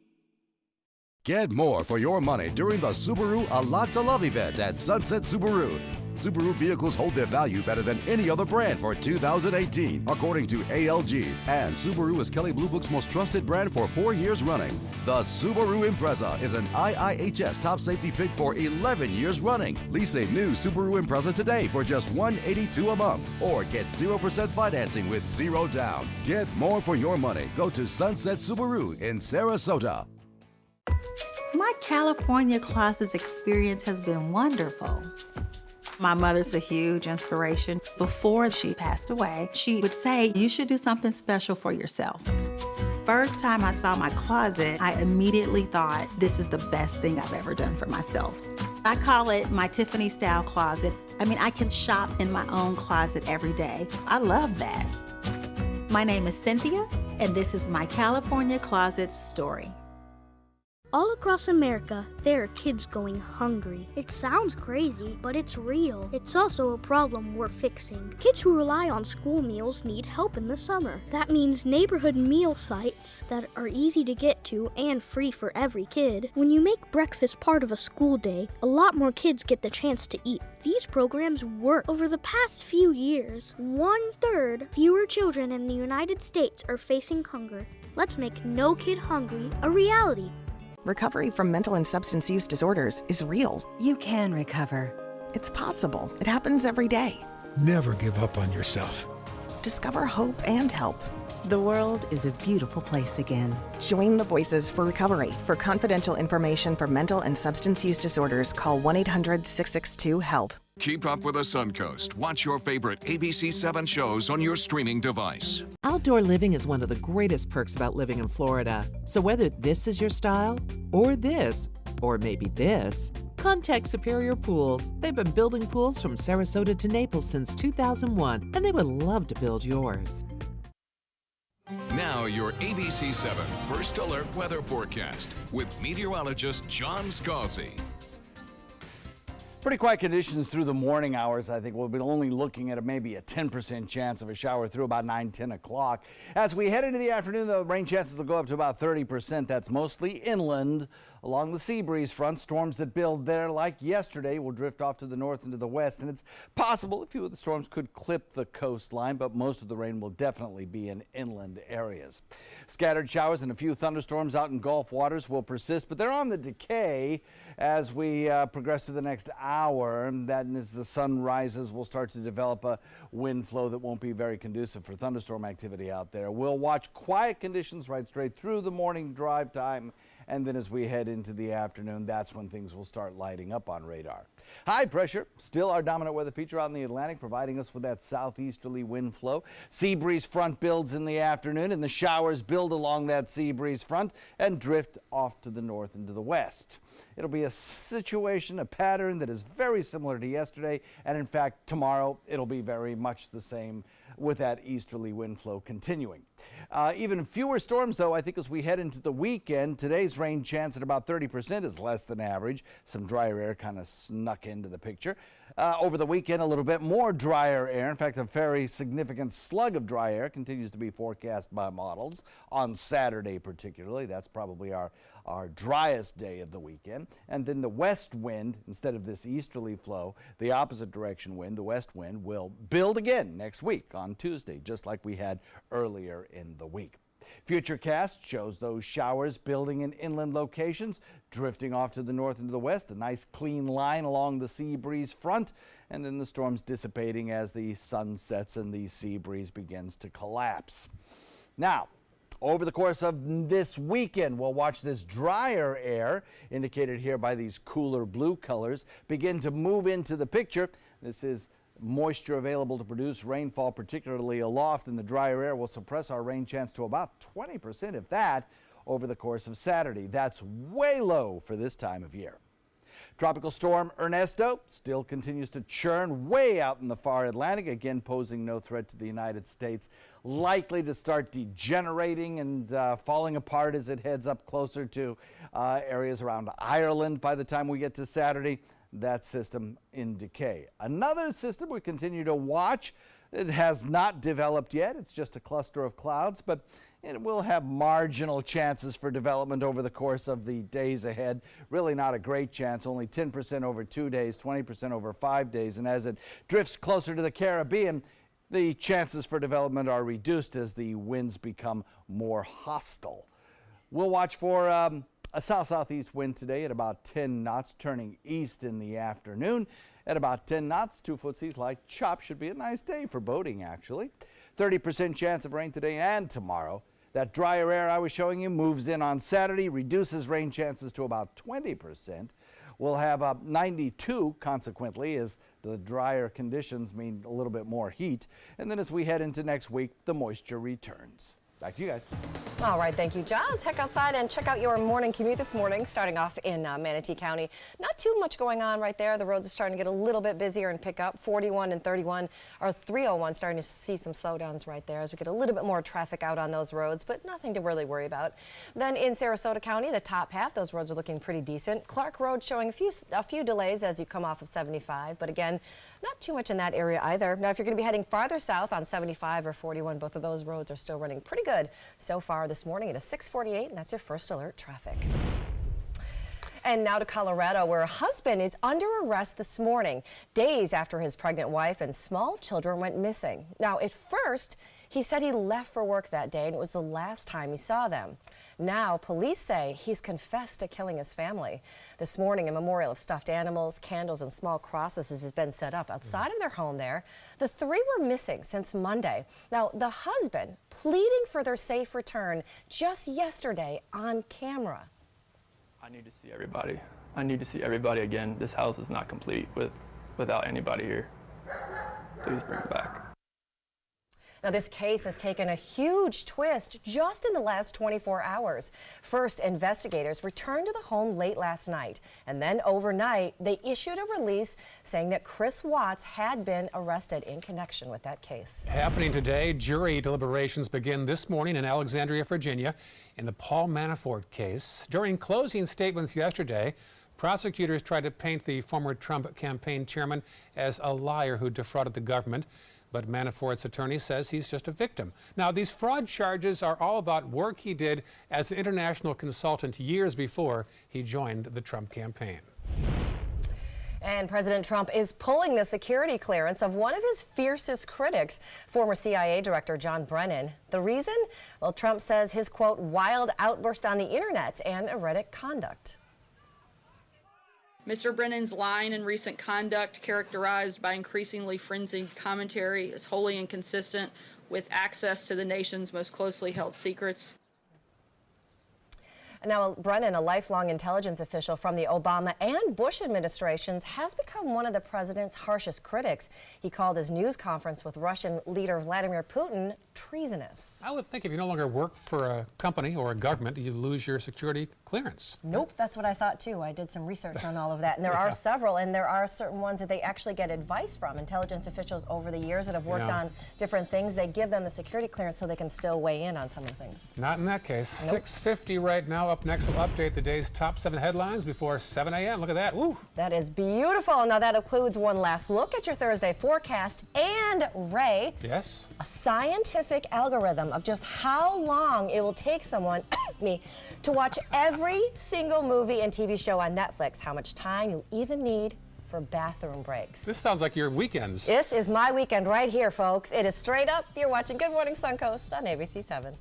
Get more for your money during the Subaru A Lot to Love event at Sunset Subaru. Subaru vehicles hold their value better than any other brand for 2018, according to ALG. And Subaru is Kelley Blue Book's most trusted brand for 4 years running. The Subaru Impreza is an IIHS top safety pick for 11 years running. Lease a new Subaru Impreza today for just $182 a month, or get 0% financing with 0 down. Get more for your money. Go to Sunset Subaru in Sarasota. My California Closets experience has been wonderful. My mother's a huge inspiration. Before she passed away, she would say, you should do something special for yourself. First time I saw my closet, I immediately thought, this is the best thing I've ever done for myself. I call it my Tiffany style closet. I mean, I can shop in my own closet every day. I love that. My name is Cynthia, and this is my California Closets story. All across America, there are kids going hungry. It sounds crazy, but it's real. It's also a problem we're fixing. Kids who rely on school meals need help in the summer. That means neighborhood meal sites that are easy to get to and free for every kid. When you make breakfast part of a school day, a lot more kids get the chance to eat. These programs work. Over the past few years, 1/3 fewer children in the United States are facing hunger. Let's make No Kid Hungry a reality. Recovery from mental and substance use disorders is real. You can recover. It's possible. It happens every day. Never give up on yourself. Discover hope and help. The world is a beautiful place again. Join the Voices for Recovery. For confidential information for mental and substance use disorders, call 1-800-662-HELP. Keep up with the Suncoast. Watch your favorite ABC7 shows on your streaming device. Outdoor living is one of the greatest perks about living in Florida. So whether this is your style, or this, or maybe this, contact Superior Pools. They've been building pools from Sarasota to Naples since 2001, and they would love to build yours. Now your ABC7 First Alert Weather Forecast with meteorologist John Scalzi. Pretty quiet conditions through the morning hours. I think we'll be only looking at maybe a 10% chance of a shower through about 9-10 o'clock. As we head into the afternoon, the rain chances will go up to about 30%. That's mostly inland. Along the sea breeze front, storms that build there like yesterday will drift off to the north and to the west, and it's possible a few of the storms could clip the coastline, but most of the rain will definitely be in inland areas. Scattered showers and a few thunderstorms out in Gulf waters will persist, but they're on the decay as we progress through the next hour. And that, as the sun rises, we'll start to develop a wind flow that won't be very conducive for thunderstorm activity out there. We'll watch quiet conditions right straight through the morning drive time. And then as we head into the afternoon, that's when things will start lighting up on radar. High pressure, still our dominant weather feature out in the Atlantic, providing us with that southeasterly wind flow. Sea breeze front builds in the afternoon, and the showers build along that sea breeze front and drift off to the north and to the west. It'll be a situation, a pattern that is very similar to yesterday, and in fact, tomorrow it'll be very much the same with that easterly wind flow continuing. Even fewer storms, though, I think, as we head into the weekend. Today's rain chance at about 30% is less than average. Some drier air kind of snuck into the picture. Over the weekend, a little bit more drier air. In fact, a very significant slug of dry air continues to be forecast by models on Saturday particularly. That's probably our driest day of the weekend. And then the west wind, instead of this easterly flow, the opposite direction wind, the west wind, will build again next week on Tuesday, just like we had earlier in the week. Futurecast shows those showers building in inland locations, drifting off to the north and to the west, a nice clean line along the sea breeze front, and then the storms dissipating as the sun sets and the sea breeze begins to collapse. Now, over the course of this weekend, we'll watch this drier air, indicated here by these cooler blue colors, begin to move into the picture. This is moisture available to produce rainfall, particularly aloft, and the drier air will suppress our rain chance to about 20%, if that, over the course of Saturday. That's way low for this time of year. Tropical storm Ernesto still continues to churn way out in the far Atlantic, again posing no threat to the United States. Likely to start degenerating and falling apart as it heads up closer to areas around Ireland by the time we get to Saturday. That system in decay. Another system we continue to watch. It has not developed yet. It's just a cluster of clouds, but it will have marginal chances for development over the course of the days ahead. Really not a great chance, only 10% over 2 days, 20% over 5 days. And as it drifts closer to the Caribbean, the chances for development are reduced as the winds become more hostile. We'll watch for a south-southeast wind today at about 10 knots, turning east in the afternoon. At about 10 knots, 2-foot seas like chop. Should be a nice day for boating, actually. 30% chance of rain today and tomorrow. That drier air I was showing you moves in on Saturday, reduces rain chances to about 20%. We'll have 92 consequently, as the drier conditions mean a little bit more heat. And then as we head into next week, the moisture returns. Back to you guys. All right, thank you, John. Let's heck outside and check out your morning commute this morning, starting off in Manatee County. Not too much going on right there. The roads are starting to get a little bit busier and pick up. 41 and 31, or 301, starting to see some slowdowns right there as we get a little bit more traffic out on those roads, but nothing to really worry about. Then in Sarasota County, the top half, those roads are looking pretty decent. Clark Road showing a few delays as you come off of 75, but again, not too much in that area either. Now, if you're going to be heading farther south on 75 or 41, both of those roads are still running pretty good so far this morning at a 6:48, and that's your first alert traffic. And now to Colorado, where a husband is under arrest this morning, days after his pregnant wife and small children went missing. Now, at first, He said he left for work that day and it was the last time he saw them. Now, police say he's confessed to killing his family. This morning, a memorial of stuffed animals, candles, and small crosses has been set up outside of their home there. The three were missing since Monday. Now, the husband pleading for their safe return just yesterday on camera. I need to see everybody. I need to see everybody again. This house is not complete without anybody here. Please bring it back. Now, this case has taken a huge twist just in the last 24 hours. First, investigators returned to the home late last night, and then overnight, they issued a release saying that Chris Watts had been arrested in connection with that case. Happening today, jury deliberations begin this morning in Alexandria, Virginia, in the Paul Manafort case. During closing statements yesterday, prosecutors tried to paint the former Trump campaign chairman as a liar who defrauded the government. But Manafort's attorney says he's just a victim. Now, these fraud charges are all about work he did as an international consultant years before he joined the Trump campaign. And President Trump is pulling the security clearance of one of his fiercest critics, former CIA Director John Brennan. The reason? Well, Trump says his, quote, wild outburst on the internet and erratic conduct. Mr. Brennan's line and recent conduct, characterized by increasingly frenzied commentary, is wholly inconsistent with access to the nation's most closely held secrets. Now, Brennan, a lifelong intelligence official from the Obama and Bush administrations, has become one of the president's harshest critics. He called his news conference with Russian leader Vladimir Putin treasonous. I would think if you no longer work for a company or a government, you lose your security clearance. Nope, that's what I thought too. I did some research on all of that, and there are several, and there are certain ones that they actually get advice from. Intelligence officials over the years that have worked on different things, they give them the security clearance so they can still weigh in on some of the things. Not in that case. Nope. 6:50 right now. Up next, we'll update the day's top 7 headlines before 7 a.m. Look at that. Woo. That is beautiful. Now, that includes one last look at your Thursday forecast and, Ray, yes, a scientific algorithm of just how long it will take someone, me, to watch every single movie and TV show on Netflix, how much time you'll even need for bathroom breaks. This sounds like your weekends. This is my weekend right here, folks. It is straight up. You're watching Good Morning Suncoast on ABC 7.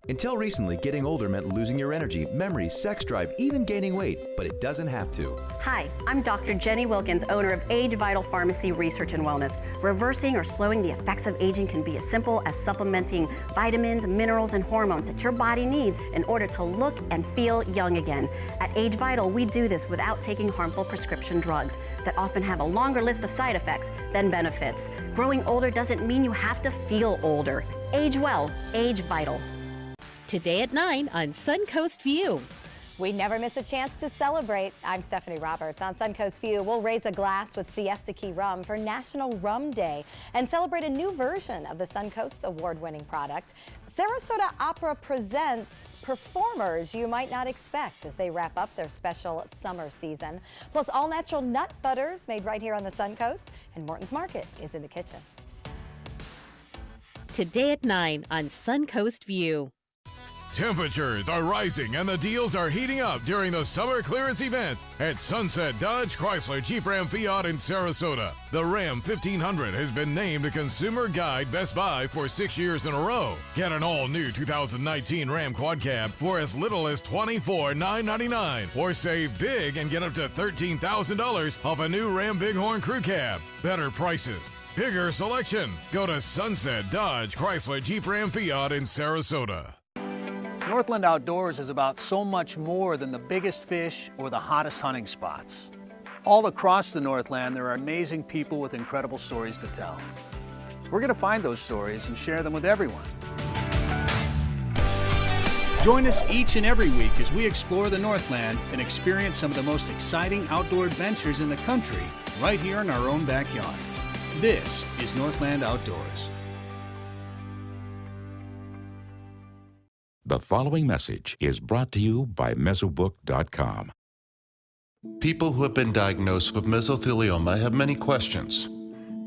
Until recently, getting older meant losing your energy, memory, sex drive, even gaining weight, but it doesn't have to. Hi, I'm Dr. Jenny Wilkins, owner of Age Vital Pharmacy Research and Wellness. Reversing or slowing the effects of aging can be as simple as supplementing vitamins, minerals, and hormones that your body needs in order to look and feel young again. At Age Vital, we do this without taking harmful prescription drugs that often have a longer list of side effects than benefits. Growing older doesn't mean you have to feel older. Age well, Age Vital. Today at 9 on Suncoast View. We never miss a chance to celebrate. I'm Stephanie Roberts. On Suncoast View, we'll raise a glass with Siesta Key Rum for National Rum Day and celebrate a new version of the Suncoast's award-winning product. Sarasota Opera presents performers you might not expect as they wrap up their special summer season. Plus, all-natural nut butters made right here on the Suncoast, and Morton's Market is in the kitchen. Today at 9 on Suncoast View. Temperatures are rising and the deals are heating up during the summer clearance event at Sunset Dodge Chrysler Jeep Ram Fiat in Sarasota. The Ram 1500 has been named a Consumer Guide Best Buy for 6 years in a row. Get an all-new 2019 Ram Quad Cab for as little as $24,999, or save big and get up to $13,000 off a new Ram Bighorn Crew Cab. Better prices, bigger selection. Go to Sunset Dodge Chrysler Jeep Ram Fiat in Sarasota. Northland Outdoors is about so much more than the biggest fish or the hottest hunting spots. All across the Northland, there are amazing people with incredible stories to tell. We're going to find those stories and share them with everyone. Join us each and every week as we explore the Northland and experience some of the most exciting outdoor adventures in the country right here in our own backyard. This is Northland Outdoors. The following message is brought to you by Mesobook.com. People who have been diagnosed with mesothelioma have many questions.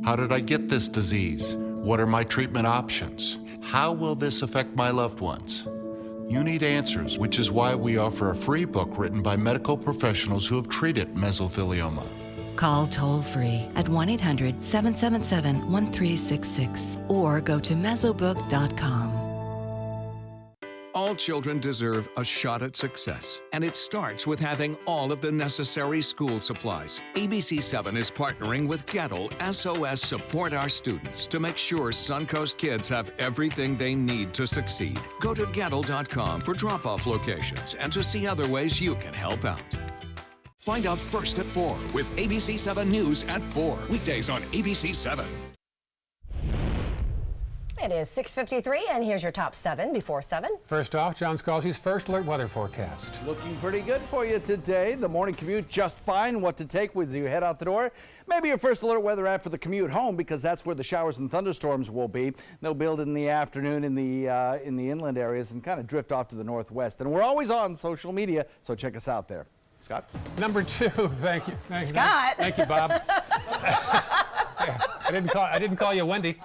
How did I get this disease? What are my treatment options? How will this affect my loved ones? You need answers, which is why we offer a free book written by medical professionals who have treated mesothelioma. Call toll-free at 1-800-777-1366 or go to mesobook.com. All children deserve a shot at success, and it starts with having all of the necessary school supplies. ABC7 is partnering with Gettle SOS Support Our Students to make sure Suncoast kids have everything they need to succeed. Go to Gettle.com for drop-off locations and to see other ways you can help out. Find out first at 4 with ABC7 News at 4, weekdays on ABC7. It is 6:53, and here's your top 7 before 7. First off, John Scalzi's first alert weather forecast. Looking pretty good for you today. The morning commute just fine. What to take with you head out the door? Maybe your first alert weather after the commute home, because that's where the showers and thunderstorms will be. They'll build in the afternoon in the inland areas and kind of drift off to the northwest. And we're always on social media, so check us out there. Scott? Number 2, thank you. Scott. Thank you, Bob. I didn't call you Wendy.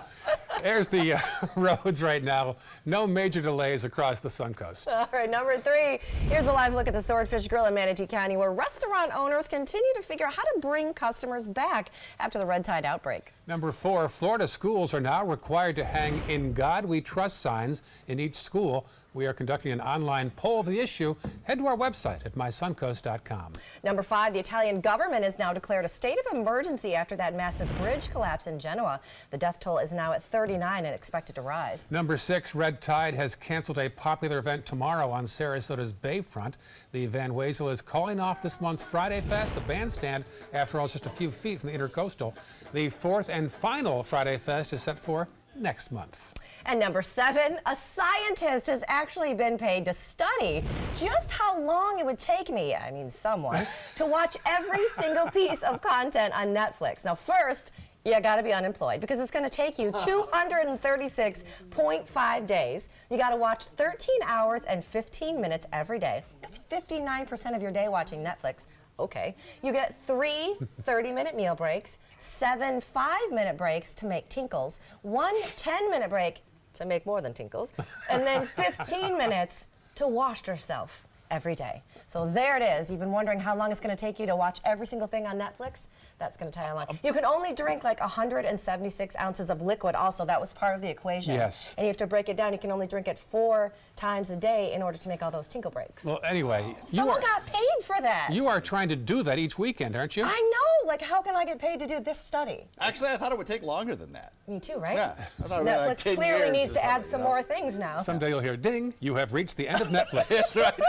There's the roads right now. No major delays across the Suncoast. All right, number 3. Here's a live look at the Swordfish Grill in Manatee County, where restaurant owners continue to figure out how to bring customers back after the red tide outbreak. Number 4, Florida schools are now required to hang "In God We Trust" signs in each school. We are conducting an online poll of the issue. Head to our website at mysuncoast.com. Number 5, the Italian government has now declared a state of emergency after that massive bridge collapse in Genoa. The death toll is now at 39 and expected to rise. Number 6, red tide has canceled a popular event tomorrow on Sarasota's Bayfront. The Van Wezel is calling off this month's Friday Fest, the bandstand, after all, just a few feet from the Intercoastal. The 4th and final Friday Fest is set for next month. And number 7, a scientist has actually been paid to study just how long it would take me, someone, to watch every single piece of content on Netflix. Now, first, you got to be unemployed, because it's going to take you 236.5 days. You got to watch 13 hours and 15 minutes every day. That's 59% of your day watching Netflix. Okay. You get 3 30-minute meal breaks, 7 5-minute breaks to make tinkles, 1 10-minute break to make more than tinkles, and then 15 minutes to wash yourself every day. So there it is. You've been wondering how long it's going to take you to watch every single thing on Netflix? That's going to tell you how long. You can only drink like 176 ounces of liquid also. That was part of the equation. Yes. And you have to break it down. You can only drink it 4 times a day in order to make all those tinkle breaks. Well, anyway, Someone got paid for that. You are trying to do that each weekend, aren't you? I know. Like, how can I get paid to do this study? Actually, I thought it would take longer than that. Me too, right? Yeah. I thought it would be like Netflix 10 clearly years needs or to add something, some more things now. Someday you'll hear, ding, you have reached the end of Netflix. That's right.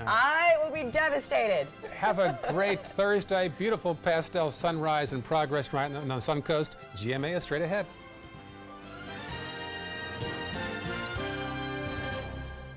I will be devastated. Have a great Thursday. Beautiful pastel sunrise in progress right now on the Suncoast. GMA is straight ahead.